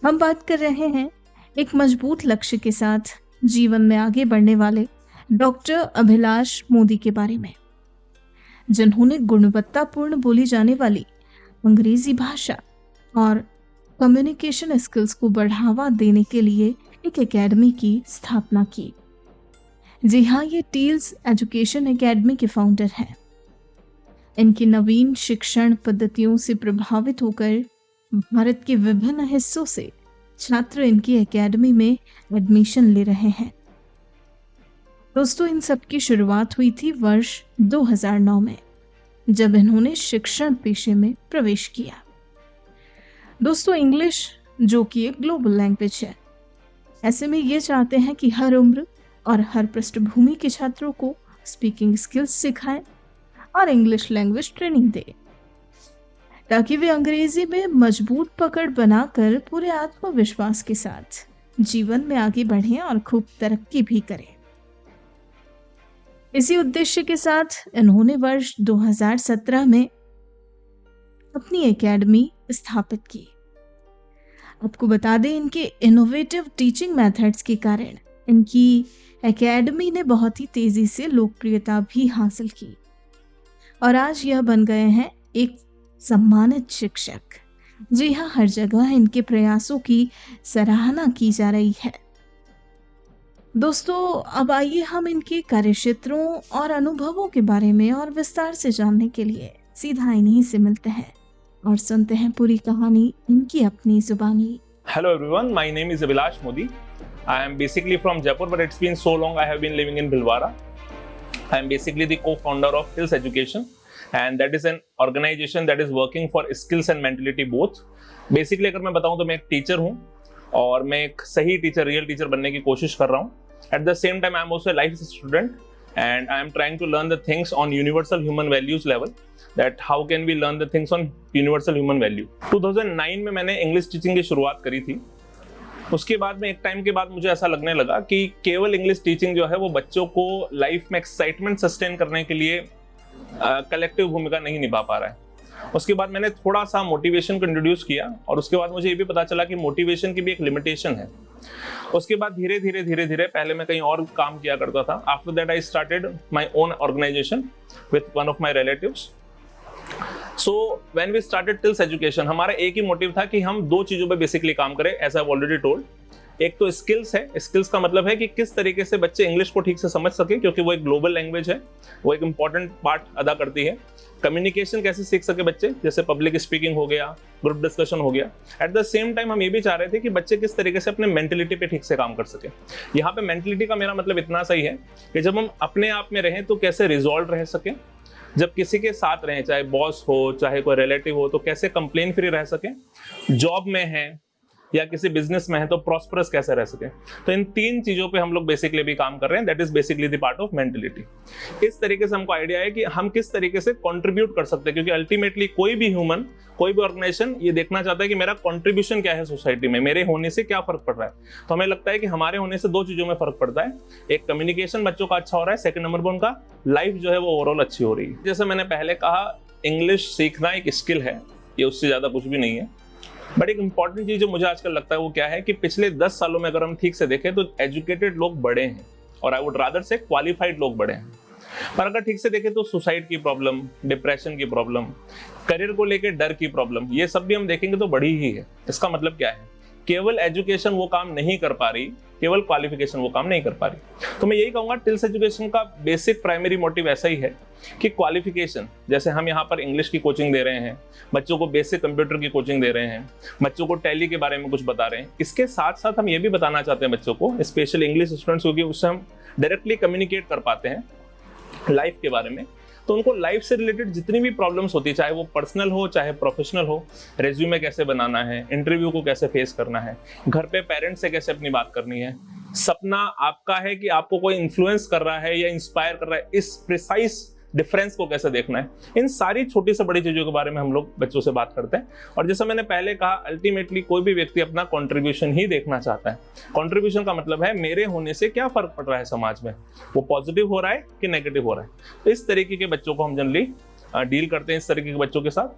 हम बात कर रहे हैं एक मजबूत लक्ष्य के साथ जीवन में आगे बढ़ने वाले डॉक्टर अभिलाष मोदी के बारे में, जिन्होंने गुणवत्तापूर्ण बोली जाने वाली अंग्रेजी भाषा और कम्युनिकेशन स्किल्स को बढ़ावा देने के लिए एक एकेडमी की स्थापना की। जी हाँ, ये टील्स एजुकेशन एकेडमी के फाउंडर हैं। इनकी नवीन शिक्षण पद्धतियों से प्रभावित होकर भारत के विभिन्न हिस्सों से छात्र इनकी एकेडमी में एडमिशन ले रहे हैं। दोस्तों, इन सब की शुरुआत हुई थी वर्ष 2009 में, जब इन्होंने शिक्षण पेशे में प्रवेश किया। दोस्तों, इंग्लिश जो कि एक ग्लोबल लैंग्वेज है, ऐसे में ये चाहते हैं कि हर उम्र और हर पृष्ठभूमि के छात्रों को स्पीकिंग स्किल्स सिखाएं और इंग्लिश लैंग्वेज ट्रेनिंग दें, ताकि वे अंग्रेजी में मजबूत पकड़ बनाकर पूरे आत्मविश्वास के साथ जीवन में आगे बढ़ें और खूब तरक्की भी करें। इसी उद्देश्य के साथ इन्होंने वर्ष 2017 में अपनी एकेडमी स्थापित की। आपको बता दें, इनके इनोवेटिव टीचिंग मेथड्स के कारण इनकी एकेडमी ने बहुत ही तेजी से लोकप्रियता भी हासिल की और आज यह बन गए हैं एक सम्मानित शिक्षक। जी हाँ, हर जगह इनके प्रयासों की सराहना की जा रही है। दोस्तों, अब आइए हम इनके कार्यक्षेत्रों और अनुभवों के बारे में और विस्तार से जानने के लिए सीधा इन्हीं से मिलते हैं और सुनते हैं पूरी कहानी इनकी अपनी जुबानी। Hello everyone, my name is Abhilash Modi. I am basically from Jaipur, but it's been so long I have been living in Bhilwara. I am basically the co-founder of Hills Education, and that is an organization that is working for skills and mentality both. Basically अगर मैं बताऊं तो मैं एक teacher हूं और मैं एक सही टीचर, रियल टीचर बनने की कोशिश कर रहा हूं. At the same time, I am also a life student and I am trying to learn the things on universal human values level. That how can we learn the things on universal human value. 2009 में मैंने English teaching की शुरुआत करी थी. उसके बाद में एक टाइम के बाद मुझे ऐसा लगने लगा कि केवल इंग्लिश टीचिंग जो है वो बच्चों को लाइफ में एक्साइटमेंट सस्टेन करने के लिए कलेक्टिव भूमिका नहीं निभा पा रहा है. उसके बाद मैंने थोड़ा सा मोटिवेशन को इंट्रोड्यूस किया और उसके बाद मुझे ये भी पता चला कि मोटिवेशन की भी एक लिमिटेशन है. उसके बाद धीरे धीरे पहले मैं कहीं और काम किया करता था. After that I started my own organisation with one of my relatives. So when we started Tills education, हमारा एक ही मोटिव था कि हम दो चीजों पे बेसिकली काम करें, as I have already told. एक तो स्किल्स है. स्किल्स का मतलब है कि किस तरीके से बच्चे इंग्लिश को ठीक से समझ सके, क्योंकि वो एक ग्लोबल लैंग्वेज है, वो एक इंपॉर्टेंट पार्ट अदा करती है. कम्युनिकेशन कैसे सीख सके बच्चे, जैसे पब्लिक स्पीकिंग हो गया, ग्रुप डिस्कशन हो गया. एट द सेम टाइम हम ये भी चाह रहे थे कि बच्चे किस तरीके से अपने मेंटलिटी पे ठीक से काम कर सके. यहाँ पे मेंटलिटी का मेरा मतलब इतना सही है कि जब हम अपने आप में रहें तो कैसे रिजॉल्व रह सके, जब किसी के साथ रहें, चाहे बॉस हो चाहे कोई रिलेटिव हो, तो कैसे कंप्लेन फ्री रह सके, जॉब में है या किसी बिजनेस में है तो प्रॉस्परस कैसे रह सके. तो इन तीन चीजों पे हम लोग बेसिकली भी काम कर रहे हैं. That is basically the part of mentality. इस तरीके से हमको आइडिया है कि हम किस तरीके से कंट्रीब्यूट कर सकते हैं, क्योंकि अल्टीमेटली कोई भी ह्यूमन, कोई भी ऑर्गेनाइजेशन ये देखना चाहता है कि मेरा कंट्रीब्यूशन क्या है सोसाइटी में, मेरे होने से क्या फर्क पड़ रहा है. तो हमें लगता है कि हमारे होने से दो चीजों में फर्क पड़ता है. एक, कम्युनिकेशन बच्चों का अच्छा हो रहा है. सेकंड नंबर पर उनका लाइफ जो है वो ओवरऑल अच्छी हो रही है. जैसे मैंने पहले कहा, इंग्लिश सीखना एक स्किल है, ये उससे ज्यादा कुछ भी नहीं है. बट एक इंपॉर्टेंट चीज जो मुझे आजकल लगता है वो क्या है कि पिछले 10 सालों में अगर हम ठीक से देखें तो एजुकेटेड लोग बड़े हैं, और आई वुड रादर से क्वालिफाइड लोग बड़े हैं. पर अगर ठीक से देखें तो सुसाइड की प्रॉब्लम, डिप्रेशन की प्रॉब्लम, करियर को लेकर डर की प्रॉब्लम, ये सब भी हम देखेंगे तो बड़ी ही है. इसका मतलब क्या है, केवल एजुकेशन वो काम नहीं कर पा रही, केवल क्वालिफिकेशन वो काम नहीं कर पा रही. तो मैं यही कहूंगा, टिल्स एजुकेशन का बेसिक प्राइमरी मोटिव ऐसा ही है कि क्वालिफिकेशन, जैसे हम यहाँ पर इंग्लिश की कोचिंग दे रहे हैं, बच्चों को बेसिक कंप्यूटर की कोचिंग दे रहे हैं, बच्चों को टैली के बारे में कुछ बता रहे हैं, इसके साथ साथ हम ये भी बताना चाहते हैं बच्चों को, स्पेशल इंग्लिश स्टूडेंट्स, क्योंकि उससे हम डायरेक्टली कम्युनिकेट कर पाते हैं लाइफ के बारे में. तो उनको लाइफ से रिलेटेड जितनी भी प्रॉब्लम्स होती है, चाहे वो पर्सनल हो चाहे प्रोफेशनल हो, रेज्यूमे कैसे बनाना है, इंटरव्यू को कैसे फेस करना है, घर पे पेरेंट्स से कैसे अपनी बात करनी है, सपना आपका है कि आपको कोई इन्फ्लुएंस कर रहा है या इंस्पायर कर रहा है, इस प्रिसाइज डिफरेंस को कैसे देखना है, इन सारी छोटी से बड़ी चीजों के बारे में हम लोग बच्चों से बात करते हैं. और जैसा मैंने पहले कहा, अल्टीमेटली कोई भी व्यक्ति अपना कंट्रीब्यूशन ही देखना चाहता है. कंट्रीब्यूशन का मतलब है मेरे होने से क्या फर्क पड़ रहा है समाज में, वो पॉजिटिव हो रहा है कि नेगेटिव हो रहा है. तो इस तरीके के बच्चों को हम जनरली डील करते हैं, इस तरीके के बच्चों के साथ.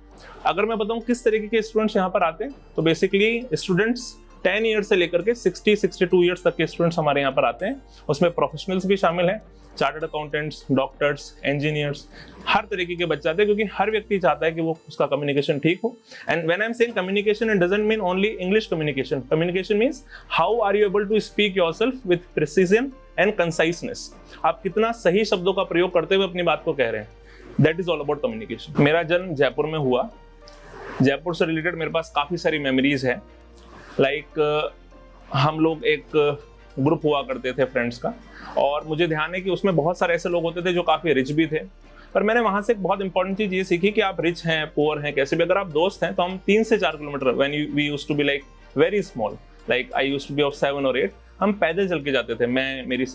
अगर मैं बताऊं किस तरीके के स्टूडेंट्स यहाँ पर आते हैं, तो बेसिकली स्टूडेंट्स 10 ईयर्स से लेकर के 60-62 ईयर्स तक के स्टूडेंट्स हमारे यहाँ पर आते हैं। उसमें प्रोफेशनल्स भी शामिल हैं, चार्टर्ड अकाउंटेंट्स, डॉक्टर्स, इंजीनियर्स, हर तरीके के बच्चे आते हैं, क्योंकि हर व्यक्ति चाहता है कि वो उसका कम्युनिकेशन ठीक हो। And when I am saying communication, it doesn't mean only English communication. Communication means how are you able to speak yourself with precision and conciseness. आप कितना सही शब्दों का प्रयोग करते हुए अपनी बात को कह रहे हैं, that is all about communication. मेरा जन्म जयपुर में हुआ। जयपुर से रिलेटेड मेरे पास काफ़ी सारी मेमोरीज है। लाइक हम लोग एक ग्रुप हुआ करते थे फ्रेंड्स का, और मुझे ध्यान है कि उसमें बहुत सारे ऐसे लोग होते थे जो काफ़ी रिच भी थे। पर मैंने वहाँ से एक बहुत इंपॉर्टेंट चीज़ ये सीखी कि आप रिच हैं, पुअर हैं, कैसे भी, अगर आप दोस्त हैं तो हम 3 से 4 kilometre, when we used to be like very small, like I used to be of 7 or 8, हम पैदल चल के जाते थे। मैं, मेरी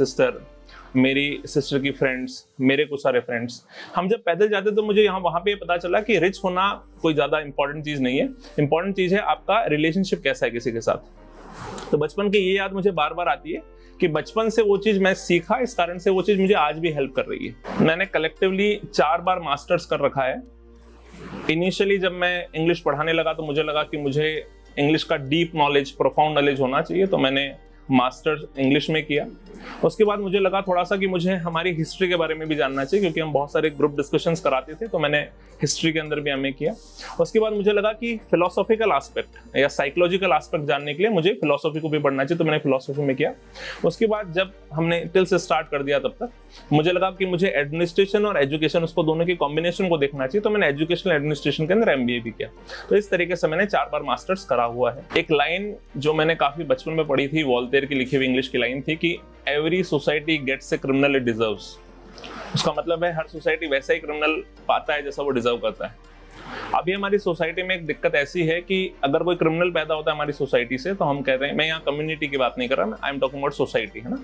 सिस्टर की फ्रेंड्स, मेरे कुछ सारे फ्रेंड्स, हम जब पैदल जाते तो मुझे वहाँ पे पता चला कि रिच होना कोई ज़्यादा इंपॉर्टेंट चीज़ नहीं है। इंपॉर्टेंट चीज़ है आपका रिलेशनशिप कैसा है किसी के साथ। तो बचपन की ये याद मुझे बार बार आती है कि बचपन से वो चीज़ मैं सीखा, इस कारण से वो चीज़ मुझे आज भी हेल्प कर रही है। मैंने कलेक्टिवली 4 बार मास्टर्स कर रखा है। इनिशियली जब मैं इंग्लिश पढ़ाने लगा तो मुझे लगा कि मुझे इंग्लिश का डीप नॉलेज, प्रोफाउंड नॉलेज होना चाहिए, तो मैंने मास्टर्स इंग्लिश में किया। उसके बाद मुझे लगा थोड़ा सा कि मुझे हमारी हिस्ट्री के बारे में भी जानना चाहिए, क्योंकि हम बहुत सारे ग्रुप डिस्कशंस कराते थे, तो मैंने हिस्ट्री के अंदर भी एमए किया। उसके बाद मुझे लगा कि फिलोसॉफिकल एस्पेक्ट या साइकोलॉजिकल एस्पेक्ट जानने के लिए मुझे फिलोसॉफी को भी पढ़ना चाहिए, तो मैंने फिलोसॉफी में किया। उसके बाद जब हमने टिल से स्टार्ट कर दिया, तब तक मुझे लगा कि मुझे एडमिनिस्ट्रेशन और एजुकेशन, उसको दोनों की कॉम्बिनेशन को देखना चाहिए, तो मैंने एजुकेशनल एडमिनिस्ट्रेशन के अंदर एमबीए भी किया। तो इस तरीके से मैंने 4 बार मास्टर्स करा हुआ है। एक लाइन जो मैंने काफी बचपन में पढ़ी थी, वॉल्टेयर की लिखी हुई इंग्लिश की लाइन थी कि every society gets a criminal it deserves. उसका मतलब है हर सोसाइटी वैसा ही क्रिमिनल पाता है जैसा वो डिजर्व करता है। अभी हमारी सोसाइटी में एक दिक्कत ऐसी है कि अगर कोई क्रिमिनल पैदा होता है हमारी सोसाइटी से, तो हम कहते हैं, मैं यहाँ कम्युनिटी की बात नहीं कर रहा, I am talking about society, है ना।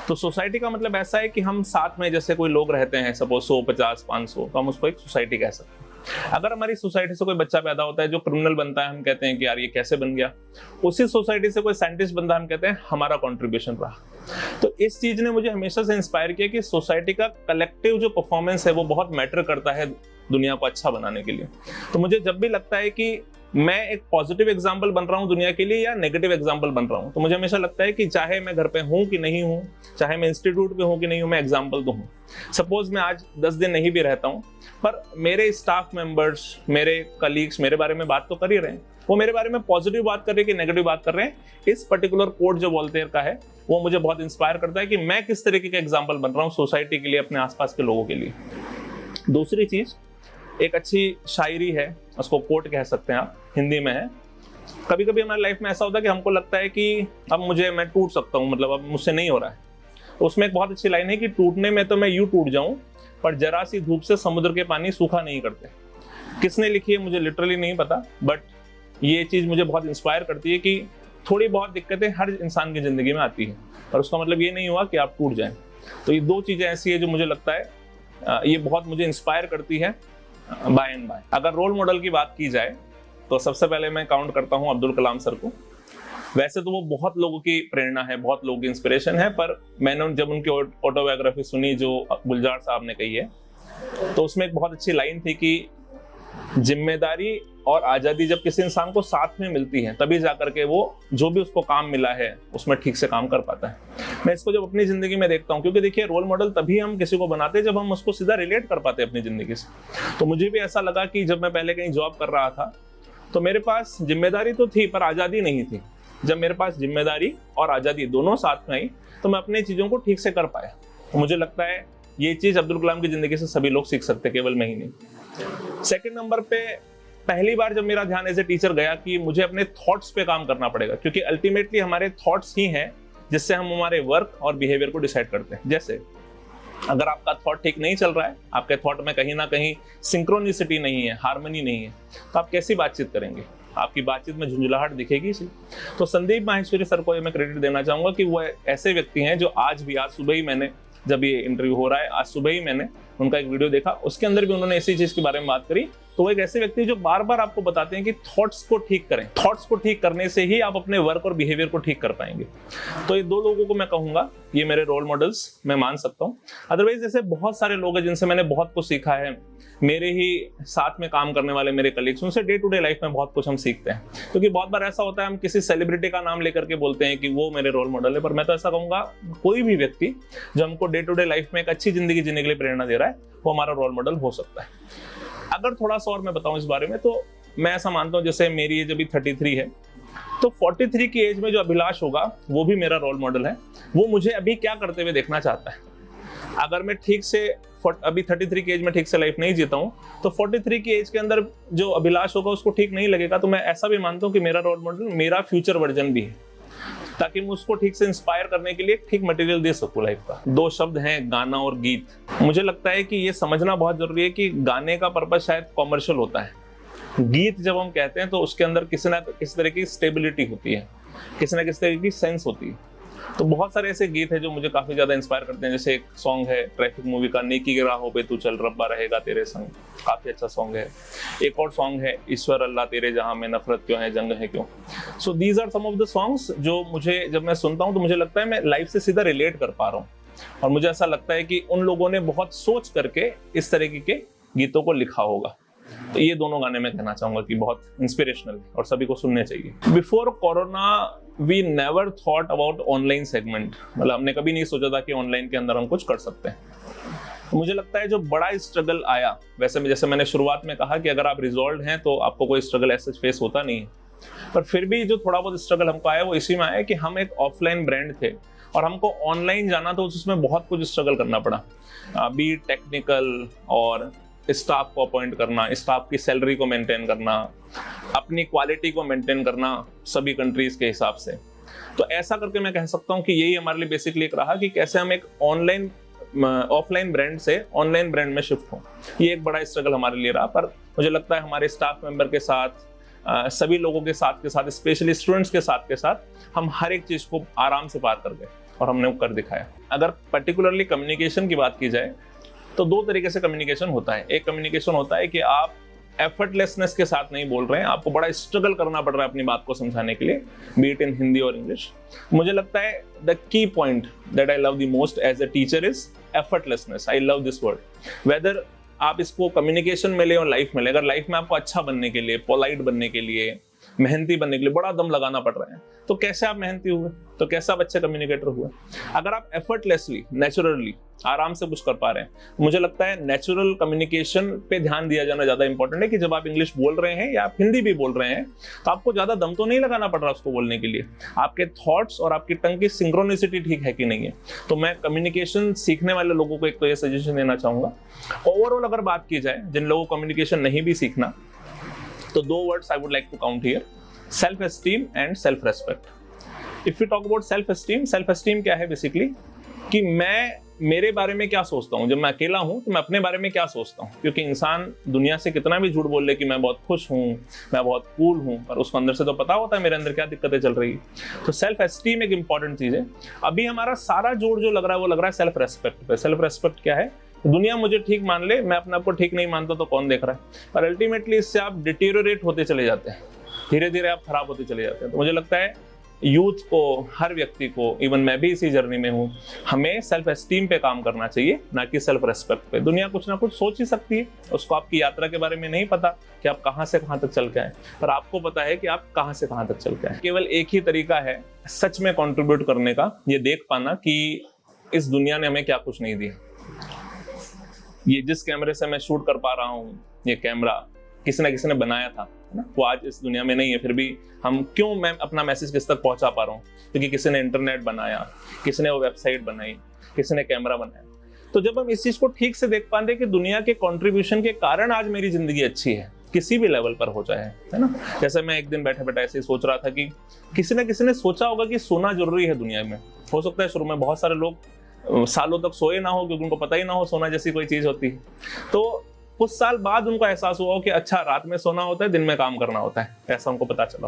तो सोसाइटी का मतलब ऐसा है कि हम साथ में जैसे कोई लोग रहते हैं, सपोज 100, 50, 500, तो हम उसको एक सोसाइटी कह सकते हैं। अगर हमारी सोसाइटी से कोई बच्चा पैदा होता है जो क्रिमिनल बनता है, हम कहते हैं कि यार ये कैसे बन गया। उसी सोसाइटी से कोई साइंटिस्ट बनता है, हम कहते हैं हमारा कंट्रीब्यूशन रहा। तो इस चीज ने मुझे हमेशा से इंस्पायर किया कि सोसाइटी का कलेक्टिव जो परफॉर्मेंस है वो बहुत मैटर करता है दुनिया को अच्छा बनाने के लिए। तो मुझे जब भी लगता है कि मैं एक पॉजिटिव एग्जाम्पल बन रहा हूँ दुनिया के लिए या नेगेटिव एग्जाम्पल बन रहा हूँ, तो मुझे हमेशा लगता है कि चाहे मैं घर पे हूँ कि नहीं हूँ, चाहे मैं इंस्टीट्यूट पे हूँ कि नहीं हूँ, मैं एग्जाम्पल तो हूँ। सपोज मैं आज 10 दिन नहीं भी रहता हूँ, पर मेरे स्टाफ मेंबर्स, मेरे कलीग्स मेरे बारे में बात तो कर ही रहे हैं। वो मेरे बारे में पॉजिटिव बात कर रहे हैं कि नेगेटिव बात कर रहे हैं। इस पर्टिकुलर कोट जो वॉल्टेयर का है, वो मुझे बहुत इंस्पायर करता है कि मैं किस तरीके का एग्जाम्पल बन रहा हूँ सोसाइटी के लिए, अपने आसपास के लोगों के लिए। दूसरी चीज, एक अच्छी शायरी है, उसको कोट कह सकते हैं आप, हिंदी में है। कभी कभी हमारी लाइफ में ऐसा होता है कि हमको लगता है कि अब मैं टूट सकता हूँ, मतलब अब मुझसे नहीं हो रहा है। तो उसमें एक बहुत अच्छी लाइन है कि टूटने में तो मैं यूं टूट जाऊं, पर जरा सी धूप से समुद्र के पानी सूखा नहीं करते। किसने लिखी है मुझे लिटरली नहीं पता, बट ये चीज मुझे बहुत इंस्पायर करती है कि थोड़ी बहुत दिक्कतें हर इंसान की जिंदगी में आती है, पर उसका मतलब ये नहीं हुआ कि आप टूट जाएं। तो ये 2 चीजें ऐसी है जो मुझे लगता है ये बहुत मुझे इंस्पायर करती है बाय एंड बाय। अगर रोल मॉडल की बात की जाए तो सबसे पहले मैं काउंट करता हूँ अब्दुल कलाम सर को। वैसे तो वो बहुत लोगों की प्रेरणा है, बहुत लोगों की इंस्पिरेशन है, पर मैंने जब उनकी ऑटोबायोग्राफी सुनी जो गुलजार साहब ने कही है, तो उसमें एक बहुत अच्छी लाइन थी कि जिम्मेदारी और आज़ादी जब किसी इंसान को साथ में मिलती है, तभी जाकर के वो जो भी उसको काम मिला है उसमें ठीक से काम कर पाता है। मैं इसको जब अपनी जिंदगी में देखता हूँ, क्योंकि देखिए रोल मॉडल तभी हम किसी को बनाते हैं जब हम उसको सीधा रिलेट कर पाते हैं अपनी जिंदगी से। तो मुझे भी ऐसा लगा कि जब मैं पहले कहीं जॉब कर रहा था तो मेरे पास जिम्मेदारी तो थी पर आज़ादी नहीं थी। जब मेरे पास जिम्मेदारी और आज़ादी दोनों साथ में आई तो मैं अपनी चीज़ों को ठीक से कर पाया। तो मुझे लगता है ये चीज़ अब्दुल कलाम की ज़िंदगी से सभी लोग सीख सकते, केवल मैं ही नहीं। सेकंड नंबर पे, पहली बार जब मेरा ध्यान एज ए टीचर गया कि मुझे अपने थॉट्स पे काम करना पड़ेगा, क्योंकि अल्टीमेटली हमारे थॉट्स ही हैं जिससे हम हमारे वर्क और बिहेवियर को डिसाइड करते हैं। जैसे अगर आपका थॉट ठीक नहीं चल रहा है, आपके थॉट में कहीं ना कहीं सिंक्रोनिसिटी नहीं है, हार्मनी नहीं है, तो आप कैसी बातचीत करेंगे? आपकी बातचीत में झुंझलाहट दिखेगी सी। तो संदीप माहेश्वरी सर को मैं क्रेडिट देना चाहूंगा कि वो ऐसे व्यक्ति हैं जो आज सुबह ही मैंने, जब ये इंटरव्यू हो रहा है, आज सुबह ही मैंने उनका एक वीडियो देखा, उसके अंदर भी उन्होंने इसी चीज के बारे में बात करी तो वो एक ऐसे व्यक्ति जो बार बार आपको बताते हैं कि थॉट्स को ठीक करें, थॉट्स को ठीक करने से ही आप अपने वर्क और बिहेवियर को ठीक कर पाएंगे। तो ये दो लोगों को मैं कहूंगा ये मेरे रोल मॉडल्स मैं मान सकता हूँ। अदरवाइज ऐसे बहुत सारे लोग हैं जिनसे मैंने बहुत कुछ सीखा है, मेरे ही साथ में काम करने वाले मेरे कलीग्स, उनसे डे टू डे लाइफ में बहुत कुछ हम सीखते हैं। क्योंकि बहुत बार ऐसा होता है हम किसी सेलिब्रिटी का नाम लेकर के बोलते हैं कि वो मेरे रोल मॉडल है, पर मैं तो ऐसा कहूंगा कोई भी व्यक्ति जो हमको डे टू डे लाइफ में एक अच्छी जिंदगी जीने के लिए प्रेरणा दे रहा है वो हमारा रोल मॉडल हो सकता है। अगर थोड़ा सा और मैं बताऊं इस बारे में, तो मैं ऐसा मानता हूं जैसे मेरी एज अभी 33 है, तो 43 की एज में जो अभिलाष होगा वो भी मेरा रोल मॉडल है। वो मुझे अभी क्या करते हुए देखना चाहता है। अगर मैं ठीक से अभी 33 की एज में ठीक से लाइफ नहीं जीता हूं, तो 43 की एज के अंदर जो अभिलाष होगा उसको ठीक नहीं लगेगा। तो मैं ऐसा भी मानता हूं कि मेरा रोल मॉडल मेरा फ्यूचर वर्जन भी है, ताकि मैं उसको ठीक से इंस्पायर करने के लिए ठीक मटेरियल दे सकूं लाइफ का। दो शब्द हैं गाना और गीत। मुझे लगता है कि ये समझना बहुत जरूरी है कि गाने का पर्पस शायद कॉमर्शियल होता है, गीत जब हम कहते हैं तो उसके अंदर किसी ना किसी तरह की स्टेबिलिटी होती है, किसी ना किसी तरह की सेंस होती है। तो बहुत सारे ऐसे गीत हैं जो मुझे काफी ज्यादा इंस्पायर करते हैं। जैसे एक सॉन्ग है ट्रैफिक मूवी का, नेकी की राहों पे तू चल रब्बा रहेगा तेरे संग, काफी अच्छा सॉन्ग है। एक और सॉन्ग है ईश्वर अल्लाह तेरे जहां में नफरत क्यों है जंग है क्यों। So these are some of the songs जो मुझे जब मैं सुनता हूं तो मुझे लगता है मैं लाइफ से सीधा रिलेट कर पा रहा हूँ, और मुझे ऐसा लगता है कि उन लोगों ने बहुत सोच करके इस तरीके के गीतों को लिखा होगा। तो ये दोनों गाने मैं कहना चाहूंगा कि बहुत इंस्पिरेशनल और सभी को सुनने चाहिए। Before corona we never thought about online segment, मतलब हमने कभी नहीं सोचा था कि ऑनलाइन के अंदर हम कुछ कर सकते हैं। तो मुझे लगता है जो बड़ा स्ट्रगल आया, वैसे में जैसे मैंने शुरुआत में कहा कि अगर आप रिजॉल्व हैं तो आपको कोई स्ट्रगल ऐसे फेस होता नहीं है, पर फिर भी जो थोड़ा बहुत स्ट्रगल हमको आया वो इसी में आया कि हम एक ऑफलाइन ब्रांड थे और हमको ऑनलाइन जाना, तो उसमें बहुत कुछ स्ट्रगल करना पड़ा। बी टेक्निकल और स्टाफ को अपॉइंट करना, स्टाफ की सैलरी को मेंटेन करना, अपनी क्वालिटी को मेंटेन करना सभी कंट्रीज के हिसाब से। तो ऐसा करके मैं कह सकता हूँ कि यही हमारे लिए बेसिकली एक रहा कि कैसे हम एक ऑनलाइन ऑफलाइन ब्रांड से ऑनलाइन ब्रांड में शिफ्ट हो। ये एक बड़ा स्ट्रगल हमारे लिए रहा, पर मुझे लगता है हमारे स्टाफ मेंबर के साथ, सभी लोगों के साथ स्पेशली स्टूडेंट्स के साथ हम हर एक चीज को आराम से पार कर गए और हमने वो कर दिखाया। अगर पर्टिकुलरली कम्युनिकेशन की बात की जाए तो दो तरीके से कम्युनिकेशन होता है। एक कम्युनिकेशन होता है कि आप एफर्टलेसनेस के साथ नहीं बोल रहे हैं, आपको बड़ा स्ट्रगल करना पड़ रहा है अपनी बात को समझाने के लिए, बी इट इन हिंदी और इंग्लिश। मुझे लगता है the key point that I love the most as a teacher is effortlessness. I love this word. Whether आप इसको कम्युनिकेशन में ले और लाइफ में ले, अगर लाइफ में आपको अच्छा बनने के लिए, पोलाइट बनने के लिए, मेहनती बनने के लिए बड़ा दम लगाना पड़ रहा है, तो कैसे आप मेहनती हुए, तो कैसे आप अच्छे कम्युनिकेटर हुए। अगर आप एफर्टलेसली, नेचुरली, आराम से कुछ कर पा रहे हैं, मुझे लगता है नेचुरल कम्युनिकेशन पे ध्यान दिया जाना ज्यादा इंपॉर्टेंट है। कि जब आप इंग्लिश बोल रहे हैं या आप हिंदी भी बोल रहे हैं तो आपको ज्यादा दम तो नहीं लगाना पड़ रहा उसको बोलने के लिए, आपके थॉट्स और आपकी टंग की सिंक्रोनिसिटी ठीक है कि नहीं है। तो मैं कम्युनिकेशन सीखने वाले लोगों को एक तो ये सजेशन देना चाहूंगा। ओवरऑल अगर बात की जाए जिन लोगों को कम्युनिकेशन नहीं भी सीखना, तो दो words I would like to count here, self esteem and self respect. If you talk about self esteem क्या है बेसिकली कि मैं मेरे बारे में क्या सोचता हूँ। जब मैं अकेला हूँ तो मैं अपने बारे में क्या सोचता हूँ, क्योंकि इंसान दुनिया से कितना भी झूठ बोल ले कि मैं बहुत खुश हूँ, मैं बहुत कूल हूँ, पर उसको अंदर से तो पता होता है मेरे अंदर क्या दिक्कतें चल रही है। तो सेल्फ एस्टीम एक इंपॉर्टेंट चीज है। अभी हमारा सारा जोर जो लग रहा है वो लग रहा है सेल्फ रेस्पेक्ट पे। सेल्फ रेस्पेक्ट क्या है, दुनिया मुझे ठीक मान ले, मैं अपने आप को ठीक नहीं मानता तो कौन देख रहा है। पर अल्टीमेटली इससे आप डिटेरियोरेट होते चले जाते हैं, धीरे धीरे आप खराब होते चले जाते हैं। तो मुझे लगता है यूथ को, हर व्यक्ति को, इवन मैं भी इसी जर्नी में हूँ, हमें सेल्फ एस्टीम पे काम करना चाहिए, ना कि सेल्फ रेस्पेक्ट पे। दुनिया कुछ ना कुछ सोच ही सकती है, उसको आपकी यात्रा के बारे में नहीं पता कि आप कहाँ से कहाँ तक चल के आए, पर आपको पता है कि आप कहाँ से कहाँ तक चल के आए। केवल एक ही तरीका है सच में कॉन्ट्रीब्यूट करने का, ये देख पाना कि इस दुनिया ने हमें क्या कुछ नहीं दिया। ये जिस कैमरे से मैं शूट कर पा रहा हूँ, ये कैमरा किसी ना किसी ने बनाया था, है ना, वो आज इस दुनिया में नहीं है, फिर भी हम क्यों, मैं अपना मैसेज किस तक पहुंचा पा रहा हूँ, क्योंकि किसी ने इंटरनेट बनाया, किसी ने वो वेबसाइट बनाई, किसी ने कैमरा बनाया। तो जब हम इस चीज को ठीक से देख पाते कि दुनिया के कंट्रीब्यूशन के कारण आज मेरी जिंदगी अच्छी है, किसी भी लेवल पर हो जाए, है ना। जैसे मैं एक दिन बैठे बैठे ऐसे ही सोच रहा था कि किसी न किसी ने सोचा होगा कि सोना जरूरी है दुनिया में। हो सकता है शुरू में बहुत सारे लोग सालों तक सोए ना हो, क्योंकि उनको पता ही ना हो सोना जैसी कोई चीज होती है। तो कुछ साल बाद उनको एहसास हुआ कि अच्छा, रात में सोना होता है, दिन में काम करना होता है, ऐसा उनको पता चला।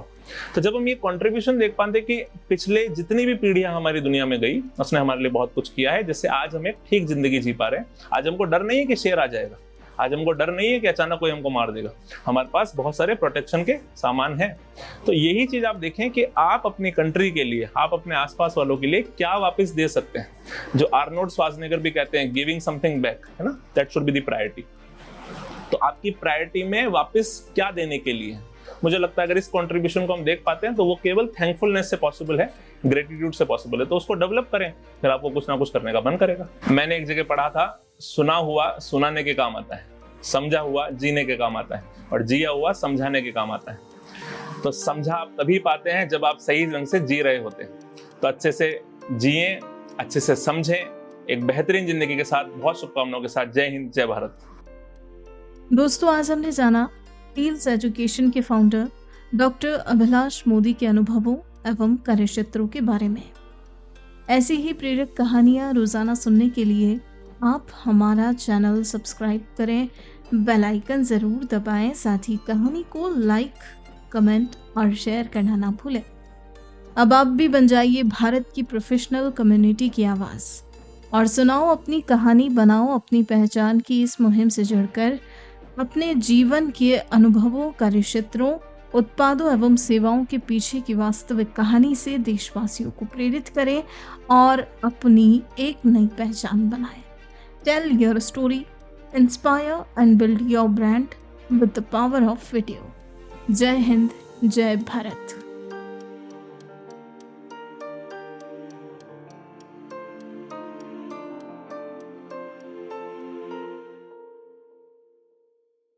तो जब हम ये कंट्रीब्यूशन देख पाते कि पिछले जितनी भी पीढ़ियां हमारी दुनिया में गई, उसने हमारे लिए बहुत कुछ किया है, जिससे आज हम एक ठीक जिंदगी जी पा रहे हैं। आज हमको डर नहीं है कि शेर आ जाएगा, आज हमको डर नहीं है कि अचानक कोई हमको मार देगा, हमारे पास बहुत सारे प्रोटेक्शन के सामान हैं। तो यही चीज आप देखें कि आप अपनी कंट्री के लिए, आप अपने आसपास वालों के लिए क्या वापस दे सकते हैं। जो आर्नोल्ड श्वार्ज़नेगर भी कहते हैं, गिविंग समथिंग बैक, है ना, that should be the priority. तो आपकी प्रायोरिटी में वापस क्या देने के लिए, मुझे लगता है अगर इस कंट्रीब्यूशन को हम देख पाते हैं तो वो केवल थैंकफुलनेस से पॉसिबल है, ग्रेटिट्यूड से पॉसिबल है। तो उसको डेवलप करें, फिर आपको कुछ ना कुछ करने का मन करेगा। मैंने एक जगह पढ़ा था, सुना हुआ सुनाने के काम आता है, समझा हुआ जीने के काम आता है, और जिया हुआ समझाने के काम आता है। तो समझा आप तभी पाते हैं जब आप सही ढंग से जी रहे होते हैं। तो अच्छे से जिए, अच्छे से समझें, एक बेहतरीन जिंदगी के साथ, बहुत शुभकामनाओं के साथ। जय हिंद, जय भारत। दोस्तों, आज हमने जाना हील्स एजुकेशन के फाउंडर डॉक्टर अभिलाष मोदी के अनुभवों एवं कार्यक्षेत्रों के बारे में। ऐसी ही प्रेरक कहानियां रोजाना सुनने के लिए आप हमारा चैनल सब्सक्राइब करें, बेल आइकन जरूर दबाएं, साथ ही कहानी को लाइक, कमेंट और शेयर करना ना भूलें। अब आप भी बन जाइए भारत की प्रोफेशनल कम्युनिटी की आवाज़ और सुनाओ अपनी कहानी, बनाओ अपनी पहचान की इस मुहिम से जुड़कर अपने जीवन के अनुभवों, कार्यक्षेत्रों, उत्पादों एवं सेवाओं के पीछे की वास्तविक कहानी से देशवासियों को प्रेरित करें और अपनी एक नई पहचान बनाएं। Tell your story, inspire and build your brand with the power of video. जय हिंद, जय भारत।